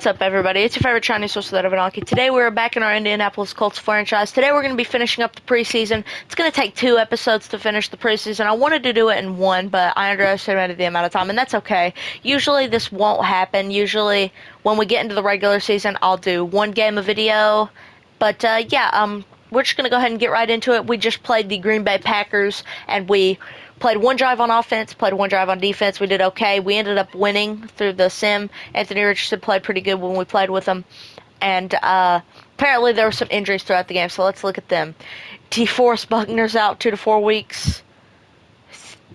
What's up, everybody? It's your favorite Chinese source of Avenaki. Today we're back in our Indianapolis Colts franchise. Today we're going to be finishing up the preseason. It's going to take 2 episodes to finish the preseason. I wanted to do it in one, but I underestimated the amount of time, and that's okay. Usually this won't happen. Usually when we get into the regular season, I'll do 1 game of video. But we're just going to go ahead and get right into it. We just played the Green Bay Packers, and we played 1 drive on offense, played 1 drive on defense. We did okay. We ended up winning through the sim. Anthony Richardson played pretty good when we played with him. And apparently there were some injuries throughout the game, so let's look at them. DeForest Buckner's out 2 to 4 weeks.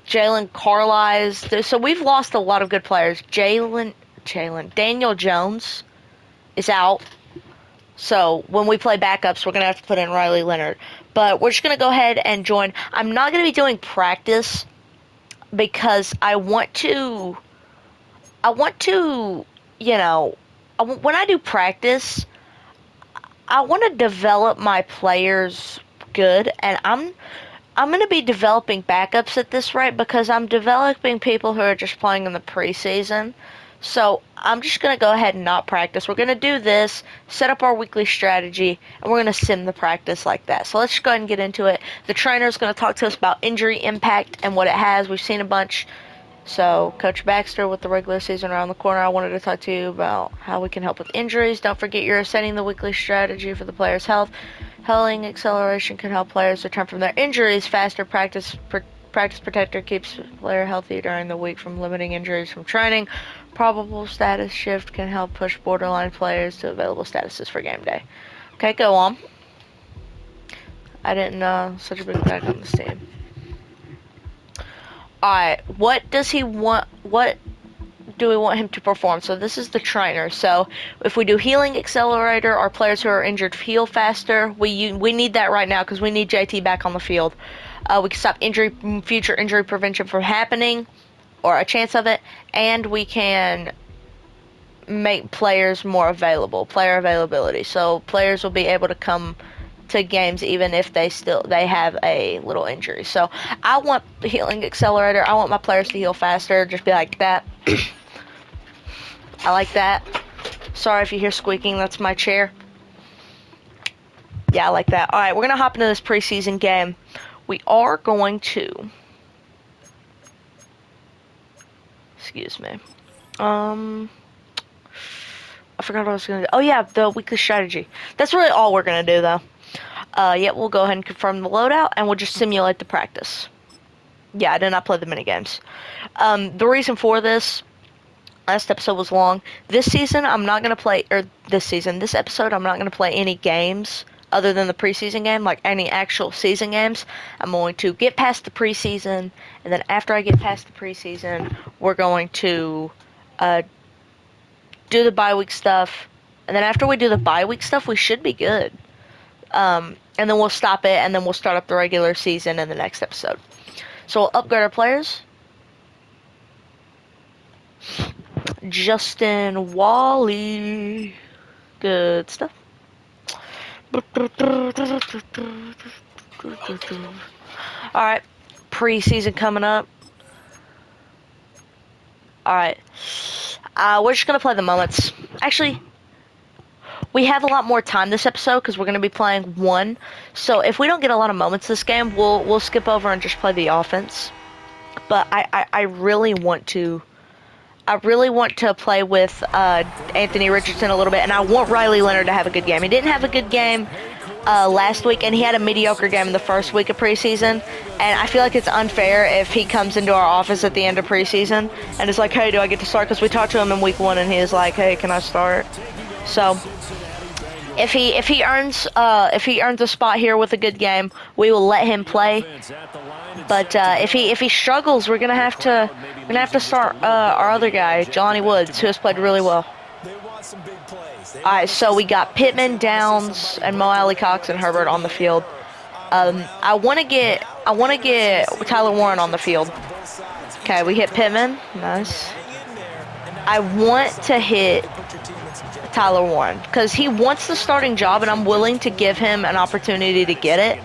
Jalen Carlisle's. So we've lost a lot of good players. Daniel Jones is out. So when we play backups, we're going to have to put in Riley Leonard. But we're just going to go ahead and join. I'm not going to be doing practice because I want to, when I do practice, I want to develop my players good. And I'm going to be developing backups at this rate because I'm developing people who are just playing in the preseason. So I'm just going to go ahead and not practice. We're going to do this, set up our weekly strategy, and we're going to sim the practice like that. So let's just go ahead and get into it. The trainer is going to talk to us about injury impact and what it has. We've seen a bunch. So Coach Baxter, with the regular season around the corner, I wanted to talk to you about how we can help with injuries. Don't forget you're setting the weekly strategy for the player's health. Healing acceleration can help players return from their injuries faster. Practice Protector keeps the player healthy during the week from limiting injuries from training. Probable status shift can help push borderline players to available statuses for game day. Okay, go on. I didn't know such a big impact on this team. Alright, what does he want? What do we want him to perform? So this is the trainer. So if we do healing accelerator, our players who are injured heal faster. We need that right now because we need JT back on the field. We can stop future injury prevention from happening, or a chance of it, and we can make players more available, player availability. So players will be able to come to games even if they have a little injury. So I want the healing accelerator. I want my players to heal faster. Just be like that. I like that. Sorry if you hear squeaking. That's my chair. Yeah, I like that. All right, we're gonna hop into this preseason game. We are going to. Excuse me. I forgot what I was going to do. Oh, yeah, the weekly strategy. That's really all we're going to do, though. Yeah, we'll go ahead and confirm the loadout, and we'll just simulate the practice. Yeah, I did not play the minigames. The reason for this, last episode was long. This season, I'm not going to play, this episode, I'm not going to play any games other than the preseason game, like any actual season games. I'm going to get past the preseason, and then after I get past the preseason, we're going to do the bye week stuff. And then after we do the bye week stuff, we should be good. And then we'll stop it, and then we'll start up the regular season in the next episode. So we'll upgrade our players. Justin Wally. Good stuff. Alright, preseason coming up. Alright, we're just going to play the moments. Actually, we have a lot more time this episode because we're going to be playing 1. So if we don't get a lot of moments this game, we'll skip over and just play the offense. But I really want to play with Anthony Richardson a little bit, and I want Riley Leonard to have a good game. He didn't have a good game last week, and he had a mediocre game in the first week of preseason, and I feel like it's unfair if he comes into our office at the end of preseason and is like, hey, do I get to start? Because we talked to him in week 1, and he is like, hey, can I start? So if he earns a spot here with a good game, we will let him play. But if he struggles, we're gonna have to start our other guy, Johnny Woods, who has played really well. All right, so we got Pittman, Downs, and Mo Alley Cox and Herbert on the field. I want to get Tyler Warren on the field. Okay, we hit Pittman. Nice. I want to hit Tyler Warren because he wants the starting job, and I'm willing to give him an opportunity to get it.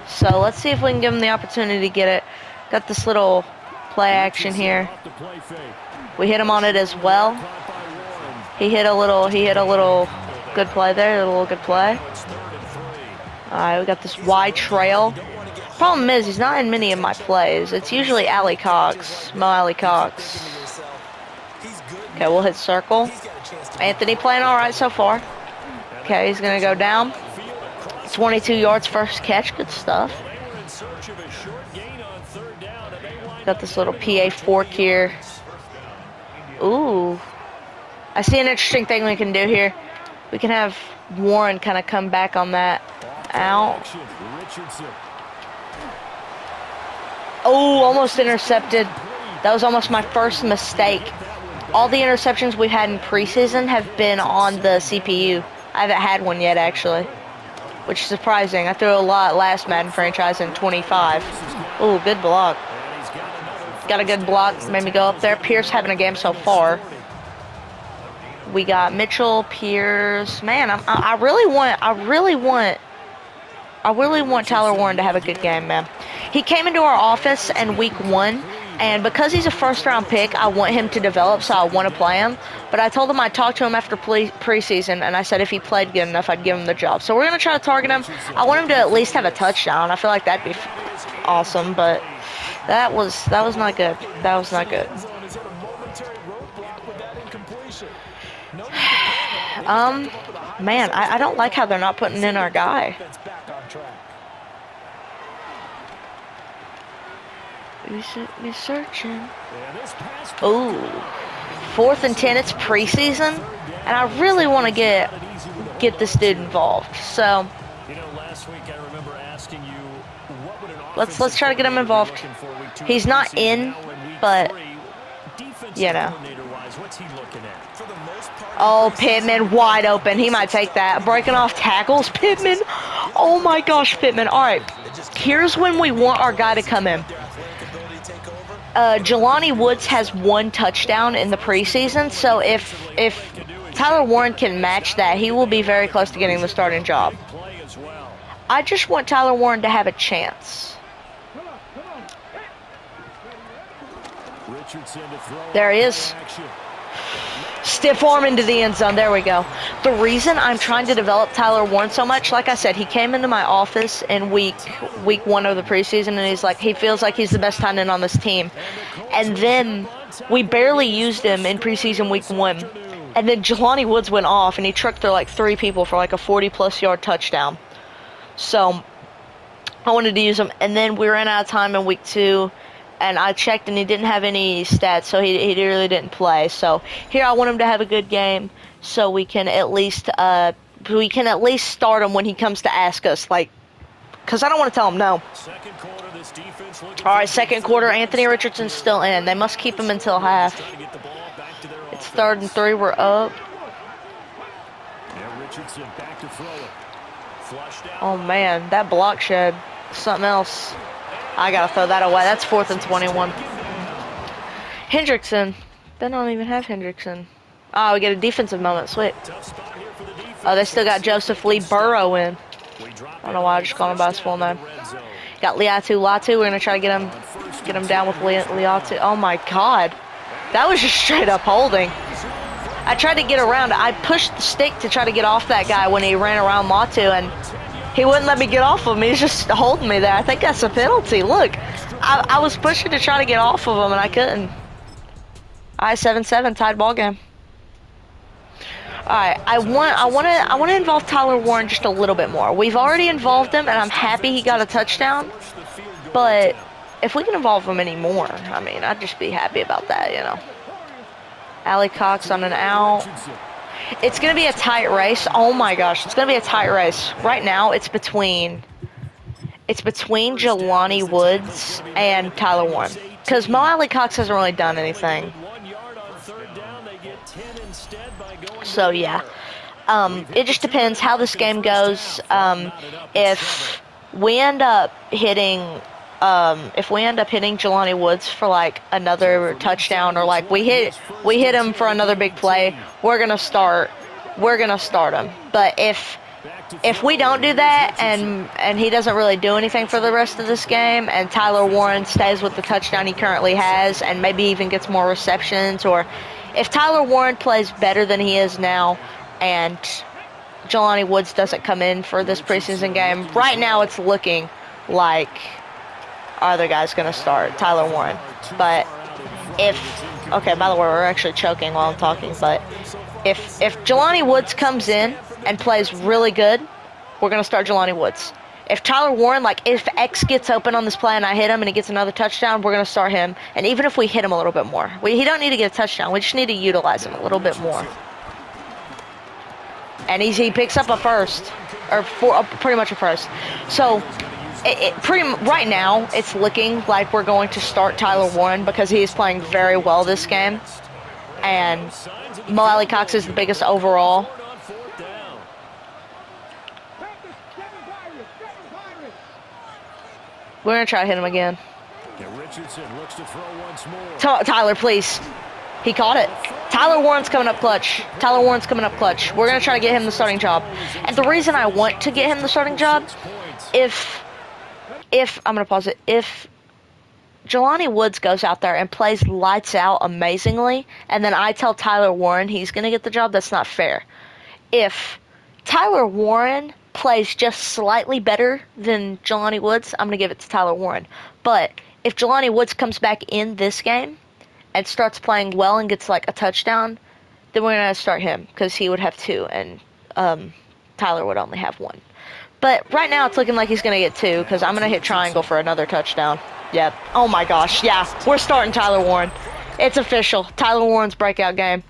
So let's see if we can give him the opportunity to get it. Got this little play action here. We hit him on it as well. He hit a little good play there. A little good play. All right, we got this wide trail. Problem is, he's not in many of my plays. It's usually Alley Cox, Mo Alley Cox. Okay, we'll hit circle. Anthony playing all right so far. Okay, he's gonna go down. 22 yards first catch. Good stuff. Got this little PA fork here. Ooh. I see an interesting thing we can do here. We can have Warren kind of come back on that out. Oh, almost intercepted. That was almost my first mistake. All the interceptions we've had in preseason have been on the CPU. I haven't had one yet, actually, which is surprising. I threw a lot last Madden franchise in 25. Ooh, good block. Got a good block. Made me go up there. Pierce having a game so far. We got Mitchell, Pierce. Man, I really want Tyler Warren to have a good game, man. He came into our office in week 1, and because he's a first-round pick, I want him to develop, so I want to play him. But I told him I'd talk to him after preseason, and I said if he played good enough, I'd give him the job. So we're going to try to target him. I want him to at least have a touchdown. I feel like that'd be awesome, but that was not good. That was not good. Man, I don't like how they're not putting in our guy. We're searching. Ooh. 4th and 10, it's preseason, and I really want to get this dude involved. So let's try to get him involved. He's not in, but you know. Oh, Pittman wide open. He might take that. Breaking off tackles, Pittman. Oh my gosh, Pittman. All right, here's when we want our guy to come in. Jelani Woods has 1 touchdown in the preseason, so if Tyler Warren can match that, he will be very close to getting the starting job. I just want Tyler Warren to have a chance. There he is. Stiff arm into the end zone. There we go. The reason I'm trying to develop Tyler Warren so much, like I said, he came into my office in week 1 of the preseason, and he's like, he feels like he's the best tight end on this team. And then we barely used him in preseason week 1. And then Jelani Woods went off, and he trucked through like 3 people for like a 40-plus yard touchdown. So I wanted to use him. And then we ran out of time in week 2. And I checked, and he didn't have any stats, so he really didn't play. So here, I want him to have a good game, so we can at least start him when he comes to ask us, like, because I don't want to tell him no. All right, second quarter, Anthony Richardson's still in. They must keep him until half. It's 3rd and 3. We're up. Oh man, that block shed something else. I gotta throw that away. That's 4th and 21. Hendrickson. They don't even have Hendrickson. Oh, we get a defensive moment. Sweet. Oh, they still got Joseph Lee Burrow in. I don't know why I just called him by his full name. Got Liatu Latu. We're gonna try to get him down with Liatu. Oh my God, that was just straight up holding. I tried to get around. I pushed the stick to try to get off that guy when he ran around Latu, and he wouldn't let me get off of him. He's just holding me there. I think that's a penalty. Look, I was pushing to try to get off of him, and I couldn't. All right, 7-7, tied ball game. All right, I want to involve Tyler Warren just a little bit more. We've already involved him, and I'm happy he got a touchdown. But if we can involve him any more, I mean, I'd just be happy about that, you know. Alley Cox on an out. It's going to be a tight race. Oh my gosh, it's going to be a tight race. Right now, it's between Jelani Woods and Tyler Warren. Because Mo Alley Cox hasn't really done anything. So yeah, it just depends how this game goes. If we end up hitting Jelani Woods for like another touchdown, or like we hit him for another big play, we're gonna start him. But if we don't do that, and he doesn't really do anything for the rest of this game, and Tyler Warren stays with the touchdown he currently has, and maybe even gets more receptions, or If Tyler Warren plays better than he is now, and Jelani Woods doesn't come in for this preseason game, right now it's looking like our other guy's going to start, Tyler Warren. But okay, by the way, we're actually choking while I'm talking, but if Jelani Woods comes in and plays really good, we're going to start Jelani Woods. If Tyler Warren, if X gets open on this play and I hit him and he gets another touchdown, we're going to start him. And even if we hit him a little bit more, he don't need to get a touchdown. We just need to utilize him a little bit more. And he picks up a first, or pretty much a first. So right now, it's looking like we're going to start Tyler Warren because he is playing very well this game. And Mo Alley Cox is the biggest overall. We're going to try to hit him again. Tyler, please. He caught it. Tyler Warren's coming up clutch. Tyler Warren's coming up clutch. We're going to try to get him the starting job. And the reason I want to get him the starting job, if I'm going to pause it, if Jelani Woods goes out there and plays lights out amazingly, and then I tell Tyler Warren he's going to get the job, that's not fair. If Tyler Warren plays just slightly better than Jelani Woods, I'm going to give it to Tyler Warren. But if Jelani Woods comes back in this game and starts playing well and gets a touchdown, then we're going to start him because he would have 2 and Tyler would only have 1. But right now it's looking like he's going to get 2 because I'm going to hit triangle for another touchdown. Yep. Oh my gosh. Yeah, we're starting Tyler Warren. It's official. Tyler Warren's breakout game.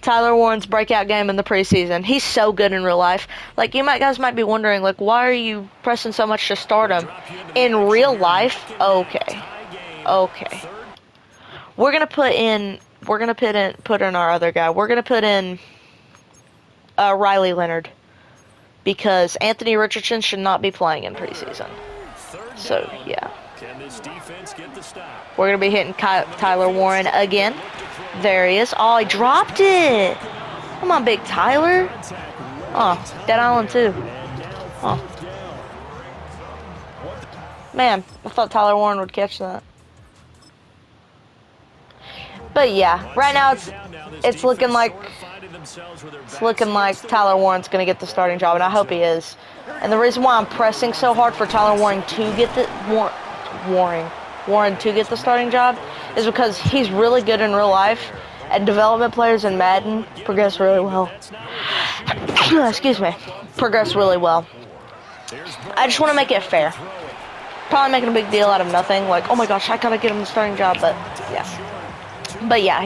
Tyler Warren's breakout game in the preseason. He's so good in real life. You guys might be wondering, why are you pressing so much to start him? In real life, okay. We're gonna put in our other guy. We're gonna put in Riley Leonard because Anthony Richardson should not be playing in preseason. So yeah. We're gonna be hitting Tyler Warren again. There he is. Oh, he dropped it. Come on, big Tyler. Oh, Dead Island too. Oh. Man, I thought Tyler Warren would catch that. But yeah, right now it's looking like Tyler Warren's gonna get the starting job, and I hope he is. And the reason why I'm pressing so hard for Tyler Warren to get the Warren to get the starting job is because he's really good in real life, and development players in Madden progress really well. Excuse me, progress really well. I just want to make it fair. Probably making a big deal out of nothing, oh my gosh, I gotta get him the starting job, but yeah,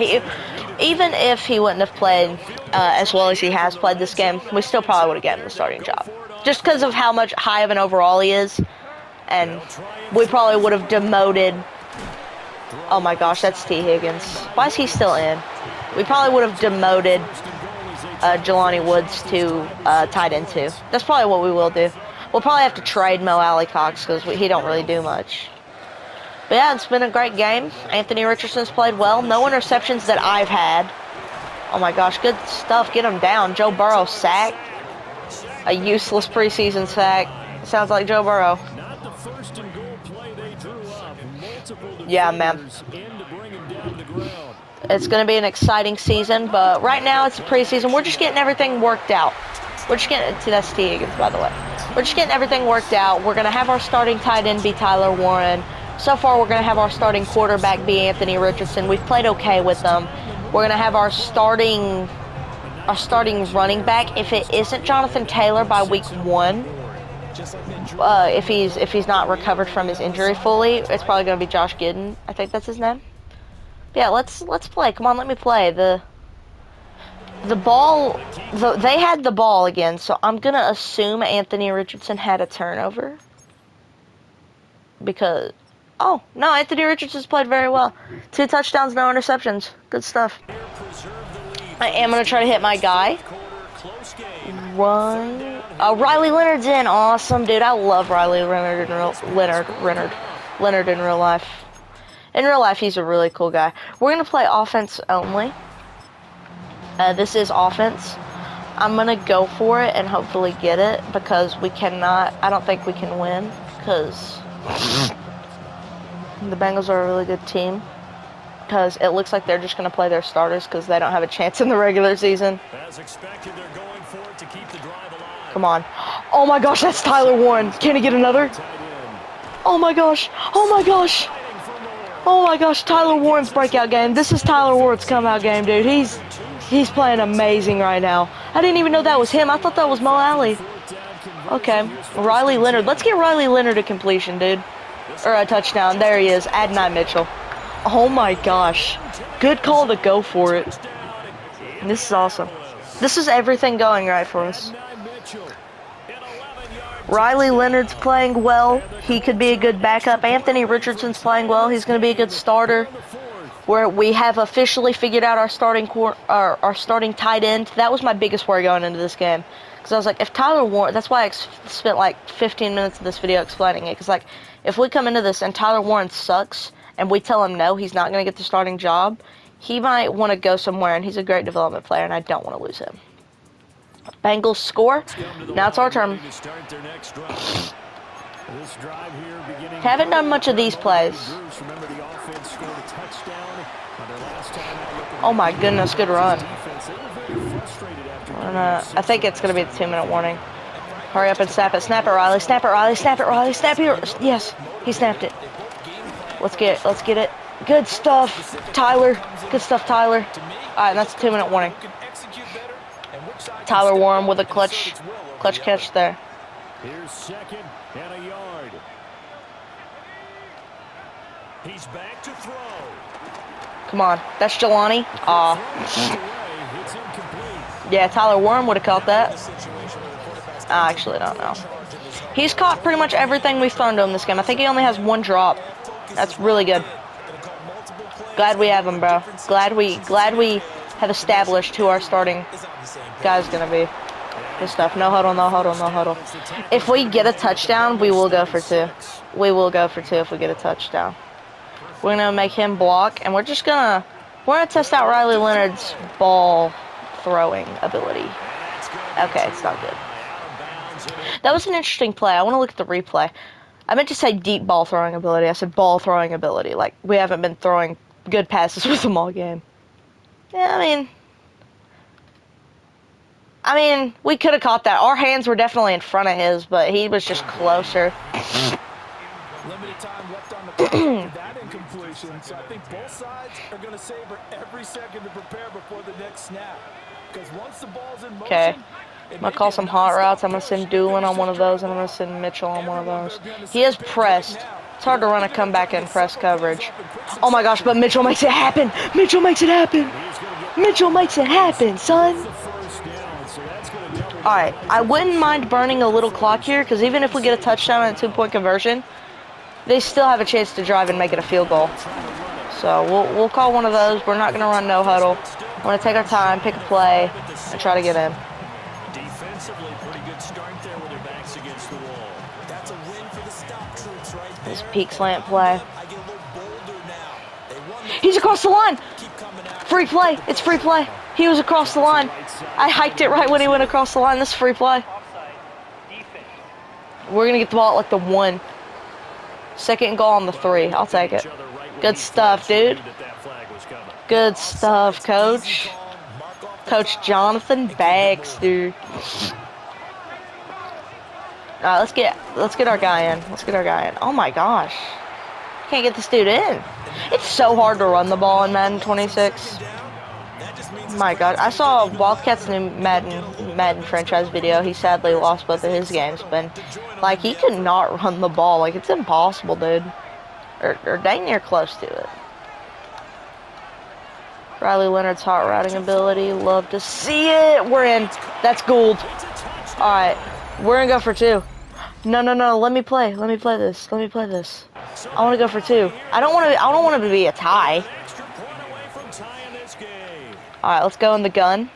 even if he wouldn't have played as well as he has played this game, we still probably would have gotten him the starting job. Just because of how much high of an overall he is, and we probably would have demoted. Oh my gosh, that's T. Higgins. Why is he still in? We probably would have demoted Jelani Woods to tight end 2. That's probably what we will do. We'll probably have to trade Mo Alley Cox because he don't really do much. But yeah, it's been a great game. Anthony Richardson's played well. No interceptions that I've had. Oh my gosh, good stuff. Get him down. Joe Burrow sacked. A useless preseason sack. Sounds like Joe Burrow. Yeah, man. It's going to be an exciting season, but right now it's a preseason. We're just getting everything worked out. We're just getting, see, that's T. Higgins, by the way. We're just getting everything worked out. We're going to have our starting tight end be Tyler Warren. So far, we're going to have our starting quarterback be Anthony Richardson. We've played okay with them. We're going to have our starting running back, if it isn't Jonathan Taylor by week 1, if he's not recovered from his injury fully, it's probably going to be Josh Gidden. I think that's his name. But yeah, let's play. Come on, let me play. The ball, they had the ball again, so I'm going to assume Anthony Richardson had a turnover. Because, oh, no, Anthony Richardson's played very well. 2 touchdowns, no interceptions. Good stuff. I am going to try to hit my guy. Run. Oh, Riley Leonard's in. Awesome, dude. I love Riley Leonard in real life. In real life, he's a really cool guy. We're going to play offense only. This is offense. I'm going to go for it and hopefully get it because we cannot, I don't think we can win because the Bengals are a really good team. because it looks like they're just going to play their starters because they don't have a chance in the regular season. As expected, they're going for it to keep the drive alive. Come on. Oh my gosh, that's Tyler Warren. Can he get another? Oh my gosh. Oh my gosh. Oh my gosh, Tyler Warren's breakout game. This is Tyler Warren's comeout game, dude. He's playing amazing right now. I didn't even know that was him. I thought that was Mo Alley. Okay. Riley Leonard. Let's get Riley Leonard a completion, dude. Or a touchdown. There he is. Adonai Mitchell. Oh my gosh. Good call to go for it. This is awesome. This is everything going right for us. Riley Leonard's playing well. He could be a good backup. Anthony Richardson's playing well. He's going to be a good starter. Where we have officially figured out our starting tight end. That was my biggest worry going into this game. Because I was like, if Tyler Warren... That's why I spent like 15 minutes of this video explaining it. Because like, if we come into this and Tyler Warren sucks, and we tell him no, he's not going to get the starting job, he might want to go somewhere, and he's a great development player, and I don't want to lose him. Bengals score. Now it's our turn. Haven't done much of these plays. Oh my goodness, good run. I think it's going to be the 2-minute warning. Hurry up and snap it. Snap it, Riley. Snap it, Riley. Snap it, Riley. Snap it. Yes, he snapped it. Let's get it. Good stuff, Tyler. Good stuff, Tyler. All right, that's a 2-minute warning. Tyler Warren with a clutch catch there. Here's second and a yard. He's back to throw. Come on, that's Jelani. Yeah, Tyler Warren would have caught that. I actually don't know. He's caught pretty much everything we've thrown to him this game. I think he only has one drop. That's really good. Glad we have him, bro. Glad we have established who our starting guy's gonna be. Good stuff. No huddle, no huddle, no huddle. If we get a touchdown, we will go for 2. We will go for 2 if we get a touchdown. We're gonna make him block, and we're gonna test out Riley Leonard's ball throwing ability. Okay, it's not good. That was an interesting play. I want to look at the replay. I meant to say deep ball throwing ability. I said ball throwing ability. Like, we haven't been throwing good passes with him all game. Yeah, I mean, we could have caught that. Our hands were definitely in front of his, but he was just closer. Limited time left on the clock for that incompletion, so I think both sides are going to savor every second to prepare before the next snap. Because once the ball's in motion, okay. I'm going to call some hot routes. I'm going to send Doolin on one of those, and I'm going to send Mitchell on one of those. He is pressed. It's hard to run a comeback in press coverage. Oh my gosh, but Mitchell makes it happen. Mitchell makes it happen. Mitchell makes it happen, son. Alright, I wouldn't mind burning a little clock here, because even if we get a touchdown and a 2-point conversion, they still have a chance to drive and make it a field goal. So we'll call one of those. We're not going to run no huddle. We're going to take our time, pick a play, and try to get in. Defensively, pretty good start there with their backs against the wall. that's a win for the stop troops right there. This peak slant play. I get a little bolder now. They won the He's across the line. keep coming out. Free play. It's free play. He was across the line. I hiked it right when he went across the line. This is free play. We're going to get the ball at like the 1. Second and goal on the 3. I'll take it. Good stuff, dude. Good stuff, Coach. Coach Jonathan Baxter. Let's get our guy in. Let's get our guy in. Oh my gosh. Can't get this dude in. It's so hard to run the ball in Madden 26. My God, I saw Wildcats' new Madden franchise video. He sadly lost both of his games, but like he could not run the ball. Like it's impossible, dude. Or dang near close to it. Riley Leonard's hot routing ability. Love to see it. We're in. That's gold. All right, we're gonna go for 2. No. Let me play this. I want to go for 2. I don't want it to be a tie. All right, let's go in the gun.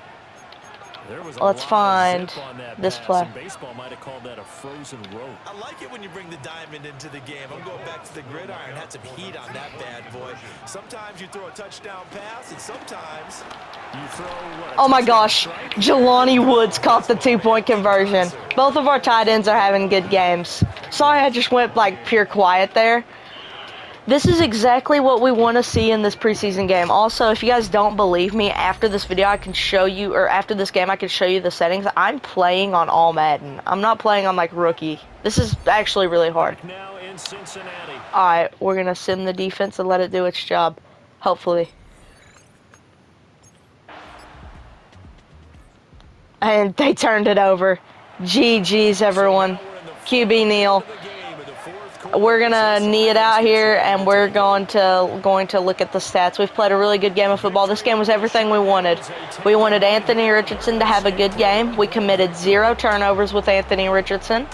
Let's find this play. Baseball might have called that a frozen rope. I like it when you bring the diamond into the game. I'm going back to the gridiron. Had some heat on that bad boy. Sometimes you throw a touchdown pass, and sometimes You throw what? Oh my gosh, Jelani Woods caught the 2-point conversion. Both of our tight ends are having good games. Sorry I just went like pure quiet there. This is exactly what we want to see in this preseason game. Also, if you guys don't believe me, after this video I can show you, or after this game I can show you the settings. I'm playing on all Madden. I'm not playing on like rookie. This is actually really hard. Now in Cincinnati. Alright, we're going to send the defense and let it do its job. Hopefully. And they turned it over. GG's, everyone. QB Neal. We're gonna knee it out here, and we're going to look at the stats. We've played a really good game of football. This game was everything we wanted. We wanted Anthony Richardson to have a good game. We committed 0 turnovers with Anthony Richardson.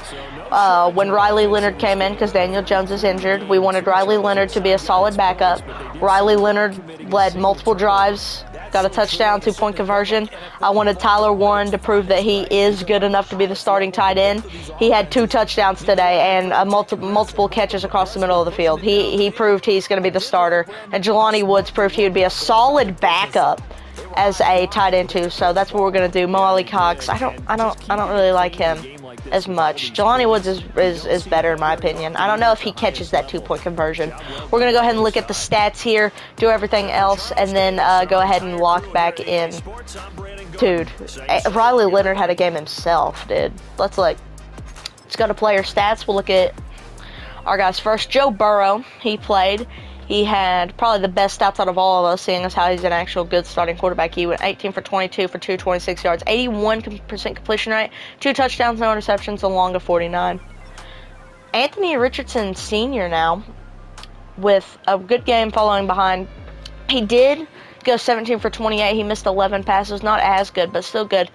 When Riley Leonard came in, because Daniel Jones is injured, we wanted Riley Leonard to be a solid backup. Riley Leonard led multiple drives, got a touchdown, 2-point conversion. I wanted Tyler Warren to prove that he is good enough to be the starting tight end. He had 2 touchdowns today and multiple catches across the middle of the field. He proved he's going to be the starter. And Jelani Woods proved he would be a solid backup as a tight end too. So that's what we're going to do. Mo Ali Cox, I don't really like him as much. Jelani Woods is better in my opinion. I don't know if he catches that 2-point conversion. We're going to go ahead and look at the stats here, do everything else, and then go ahead and lock back in. Dude, Riley Leonard had a game himself, dude. Let's go to player stats. We'll look at our guys first. Joe Burrow, he played. He had probably the best stats out of all of us, seeing as how he's an actual good starting quarterback. He went 18 for 22 for 226 yards, 81% completion rate, 2 touchdowns, no interceptions, along to 49. Anthony Richardson Sr. now, with a good game following behind. He did go 17 for 28. He missed 11 passes, not as good, but still good.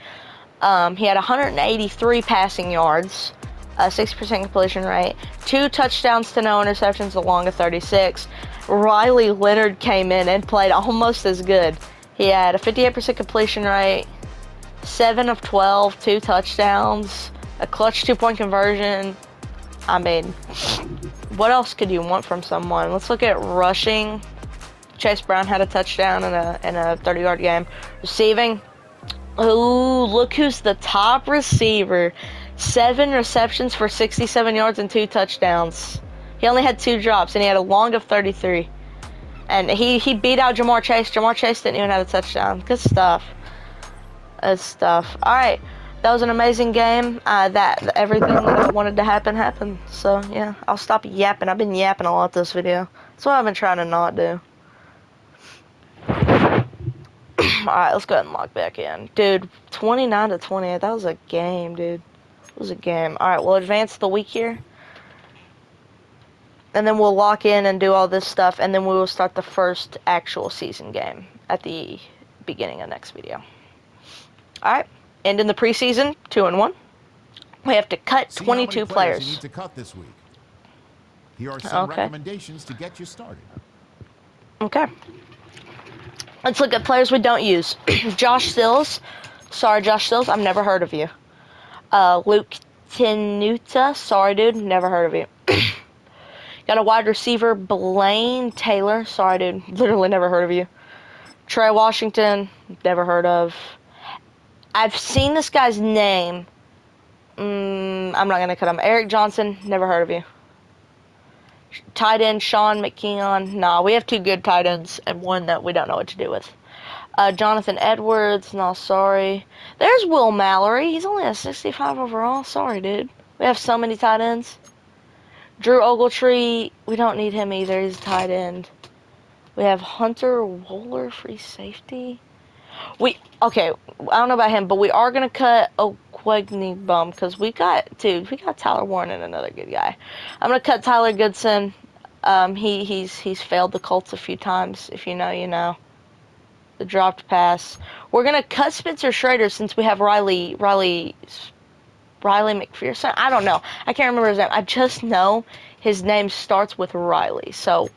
He had 183 passing yards, 60% completion rate, 2 touchdowns to no interceptions, along to 36. Riley Leonard came in and played almost as good. He had a 58% completion rate, 7 of 12, 2 touchdowns, a clutch 2-point conversion. I mean, what else could you want from someone? Let's look at rushing. Chase Brown had a touchdown in a 30-yard game. Receiving, ooh, look who's the top receiver. 7 receptions for 67 yards and 2 touchdowns. He only had 2 drops, and he had a long of 33. And he beat out Jamar Chase. Jamar Chase didn't even have a touchdown. Good stuff. Good stuff. All right. That was an amazing game. Everything that I wanted to happen happened. So, yeah, I'll stop yapping. I've been yapping a lot this video. That's what I've been trying to not do. Alright, let's go ahead and log back in. Dude, 29 to 28. That was a game, dude. It was a game. Alright, we'll advance the week here. And then we'll lock in and do all this stuff. And then we will start the first actual season game at the beginning of next video. Alright. Ending the preseason, 2-1. We have to cut 22 players. You need to cut this week. Here are some recommendations to get you started. Okay. Let's look at players we don't use. Josh Stills. Sorry, Josh Stills. I've never heard of you. Luke Tenuta. Sorry, dude. Never heard of you. Got a wide receiver, Blaine Taylor. Sorry, dude. Literally never heard of you. Trey Washington. Never heard of. I've seen this guy's name. I'm not going to cut him. Eric Johnson. Never heard of you. Tight end, Sean McKeon. Nah, we have 2 good tight ends and 1 that we don't know what to do with. Jonathan Edwards. No, sorry. There's Will Mallory. He's only a 65 overall. Sorry, dude. We have so many tight ends. Drew Ogletree. We don't need him either. He's a tight end. We have Hunter Wohler, free safety. Okay, I don't know about him, but we are going to cut Okwegni because we got Tyler Warren and another good guy. I'm going to cut Tyler Goodson. He's failed the Colts a few times. If you know, you know. The dropped pass. We're going to cut Spencer Schrader since we have Riley McPherson. I don't know. I can't remember his name. I just know his name starts with Riley. So,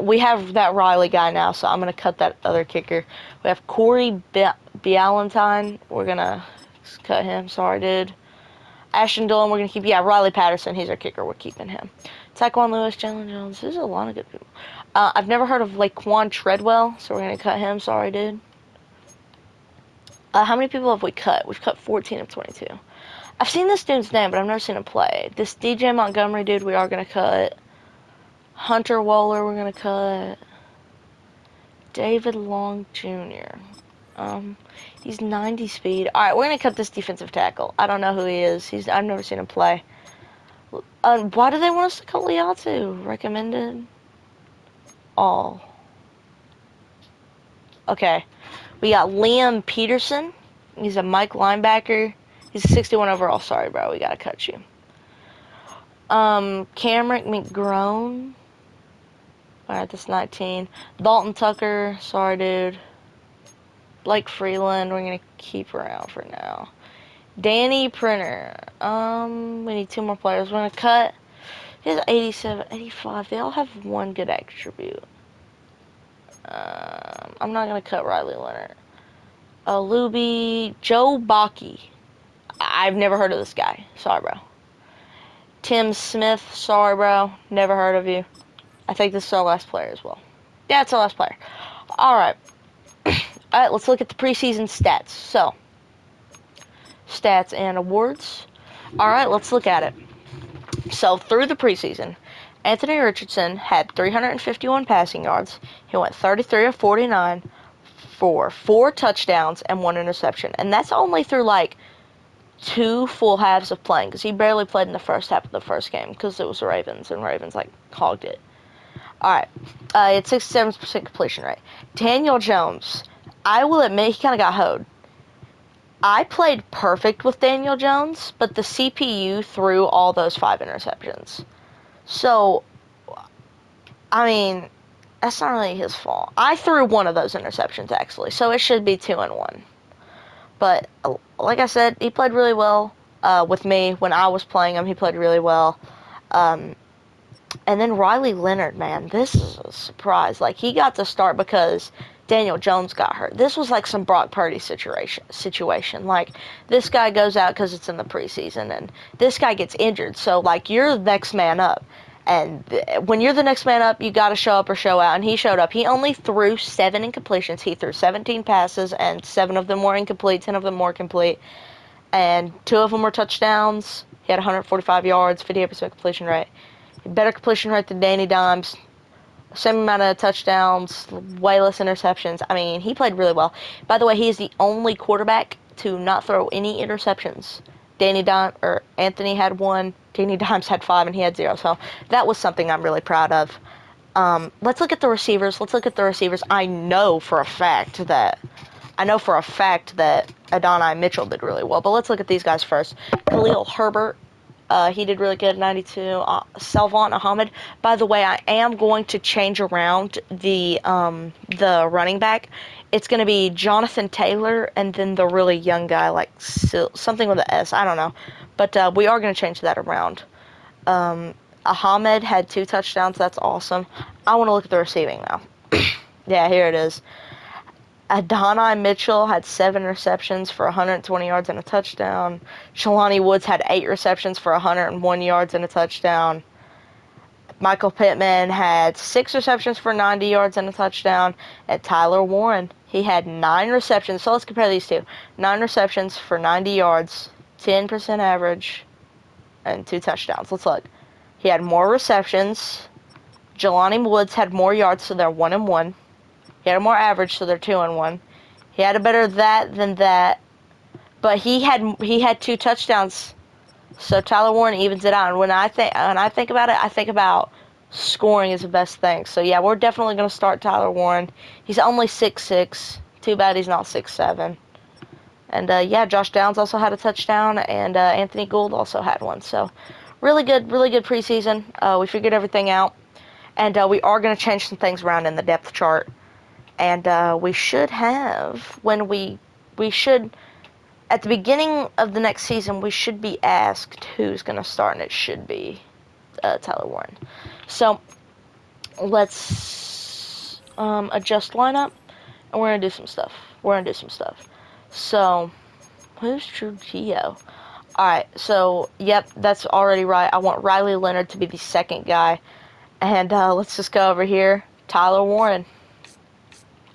we have that Riley guy now, so I'm going to cut that other kicker. We have Corey Bialentine. We're going to cut him. Sorry, dude. Ashton Dillon, we're going to keep. Yeah, Riley Patterson. He's our kicker. We're keeping him. Taquan Lewis, Jalen Jones. There's a lot of good people. I've never heard of Laquan Treadwell, so we're going to cut him. Sorry, dude. How many people have we cut? We've cut 14 of 22. I've seen this dude's name, but I've never seen him play. This DJ Montgomery dude, we are going to cut. Hunter Waller, we're going to cut. David Long Jr. He's 90 speed. All right, we're going to cut this defensive tackle. I don't know who he is. I've never seen him play. Why do they want us to cut Liatu? Recommended? All. Okay. We got Liam Peterson. He's a Mike linebacker. He's a 61 overall. Sorry, bro. We got to cut you. Cameron McGrone. Alright, that's 19. Dalton Tucker. Sorry, dude. Blake Freeland. We're going to keep around for now. Danny Printer. We need 2 more players. We're going to cut. He has 87, 85. They all have one good attribute. I'm not going to cut Riley Leonard. Luby. Joe Bakke. I've never heard of this guy. Sorry, bro. Tim Smith. Sorry, bro. Never heard of you. I think this is our last player as well. Yeah, it's our last player. Alright. Alright, let's look at the preseason stats. So, stats and awards. Alright, let's look at it. So, through the preseason, Anthony Richardson had 351 passing yards. He went 33 of 49 for 4 touchdowns and 1 interception. And that's only through, like, 2 full halves of playing, because he barely played in the first half of the first game, because it was the Ravens, and Ravens, like, hogged it. Alright, it's 67% completion rate. Daniel Jones, I will admit he kind of got hoed. I played perfect with Daniel Jones, but the CPU threw all those 5 interceptions. So, I mean, that's not really his fault. I threw one of those interceptions, actually, so it should be 2-1. But, like I said, he played really well with me. When I was playing him, he played really well. And then Riley Leonard, man, this is a surprise. Like, he got to start because Daniel Jones got hurt. This was like some Brock Purdy situation. Like, this guy goes out because it's in the preseason, and this guy gets injured. So, like, you're the next man up. And when you're the next man up, you got to show up or show out. And he showed up. He only threw 7 incompletions. He threw 17 passes, and 7 of them were incomplete, 10 of them were complete. And 2 of them were touchdowns. He had 145 yards, 58% completion rate. Better completion rate than Danny Dimes. Same amount of touchdowns, way less interceptions. I mean, he played really well. By the way, he is the only quarterback to not throw any interceptions. Anthony had 1, Danny Dimes had 5, and he had 0. So that was something I'm really proud of. Let's look at the receivers. I know for a fact that Adonai Mitchell did really well. But let's look at these guys first. Khalil Herbert. He did really good, 92. Salvon Ahmed. By the way, I am going to change around the running back. It's going to be Jonathan Taylor and then the really young guy, like something with an S. I don't know. But we are going to change that around. Ahmed had 2 touchdowns. That's awesome. I want to look at the receiving now. Yeah, here it is. Adonai Mitchell had 7 receptions for 120 yards and a touchdown. Jelani Woods had 8 receptions for 101 yards and a touchdown. Michael Pittman had 6 receptions for 90 yards and a touchdown. And Tyler Warren, he had 9 receptions. So let's compare these two. 9 receptions for 90 yards, 10% average, and 2 touchdowns. Let's look. He had more receptions. Jelani Woods had more yards, so they're 1-1. He had a more average, so they're 2-1. He had a better that than that, but he had 2 touchdowns. So Tyler Warren evens it out. And when I think about it, I think about scoring is the best thing. So yeah, we're definitely going to start Tyler Warren. He's only 6'6". Too bad he's not 6'7". And yeah, Josh Downs also had a touchdown, and Anthony Gould also had one. So really good preseason. We figured everything out, and we are going to change some things around in the depth chart. And we should have, at the beginning of the next season, we should be asked who's going to start, and it should be Tyler Warren. So, let's adjust lineup, and we're going to do some stuff. So, who's Trujillo? Alright, so, yep, that's already right. I want Riley Leonard to be the second guy. And let's just go over here. Tyler Warren.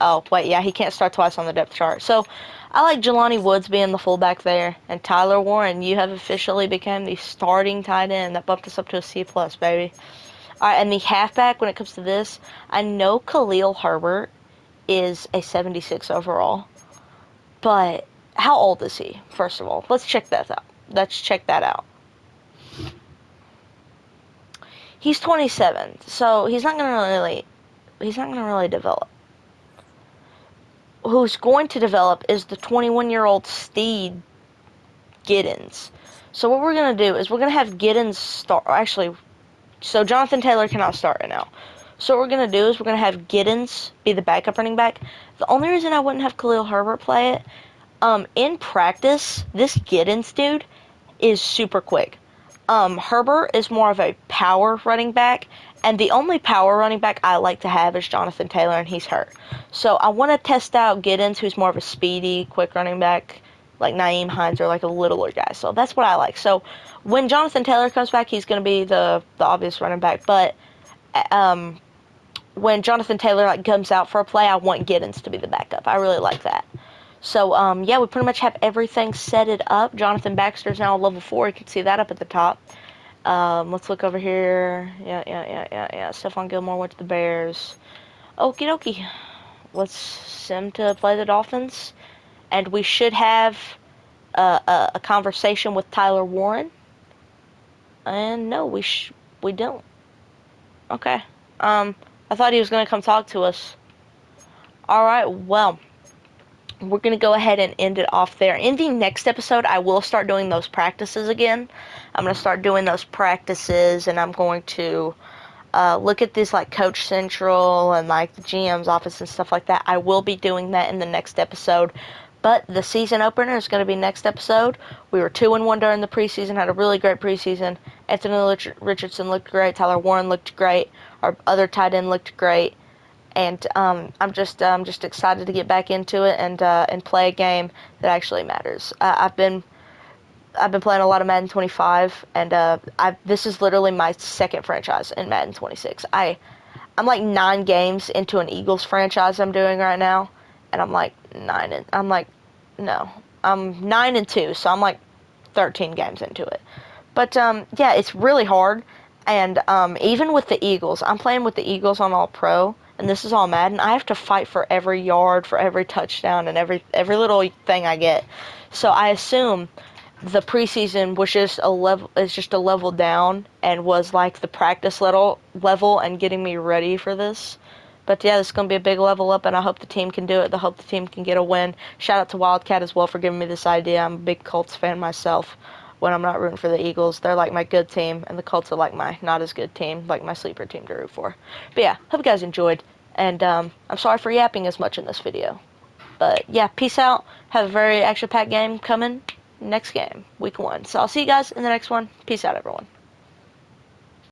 Oh, wait, yeah, he can't start twice on the depth chart. So, I like Jelani Woods being the fullback there. And Tyler Warren, you have officially become the starting tight end. That bumped us up to a C+, baby. Alright, and the halfback, when it comes to this, I know Khalil Herbert is a 76 overall. But how old is he, first of all? Let's check that out. He's 27, so he's not gonna really develop. Who's going to develop is the 21-year-old Steed Giddens. So what we're gonna do is we're gonna have Giddens start. Actually, so Jonathan Taylor cannot start right now. So what we're gonna do is we're gonna have Giddens be the backup running back. The only reason I wouldn't have Khalil Herbert play it, in practice, this Giddens dude is super quick. Herbert is more of a power running back, and the only power running back I like to have is Jonathan Taylor, and he's hurt. So I want to test out Giddens, who's more of a speedy, quick running back, like Naeem Hines, or like a littler guy. So that's what I like. So when Jonathan Taylor comes back, he's going to be the obvious running back. But when Jonathan Taylor like comes out for a play, I want Giddens to be the backup. I really like that. So, yeah, we pretty much have everything set it up. Jonathan Baxter's now level 4. You can see that up at the top. Let's look over here. Yeah. Stephon Gilmore went to the Bears. Okie dokie. Let's send him to play the Dolphins. And we should have a conversation with Tyler Warren. And no, we don't. Okay. I thought he was going to come talk to us. Alright, well, we're going to go ahead and end it off there. In the next episode, I will start doing those practices again. I'm going to start doing those practices, and I'm going to look at this, like, Coach Central and, like, the GM's office and stuff like that. I will be doing that in the next episode. But the season opener is going to be next episode. We were 2-1 during the preseason, had a really great preseason. Anthony Richardson looked great. Tyler Warren looked great. Our other tight end looked great. And I'm just excited to get back into it and play a game that actually matters. I've been playing a lot of Madden 25, and this is literally my second franchise in Madden 26. I'm like 9 games into an Eagles franchise I'm doing right now, and I'm 9-2, so I'm like 13 games into it. But yeah, it's really hard, and even with the Eagles, I'm playing with the Eagles on All Pro. And this is all Madden. I have to fight for every yard, for every touchdown, and every little thing I get. So I assume the preseason was just a level down, and was like the practice level and getting me ready for this. But yeah, this is gonna be a big level up, and I hope the team can do it. I hope the team can get a win. Shout out to Wildcat as well for giving me this idea. I'm a big Colts fan myself. When I'm not rooting for the Eagles, they're like my good team, and the Colts are like my not as good team, like my sleeper team to root for. But yeah, hope you guys enjoyed, and I'm sorry for yapping as much in this video. But yeah, peace out. Have a very action-packed game coming next game, week 1. So I'll see you guys in the next one. Peace out, everyone.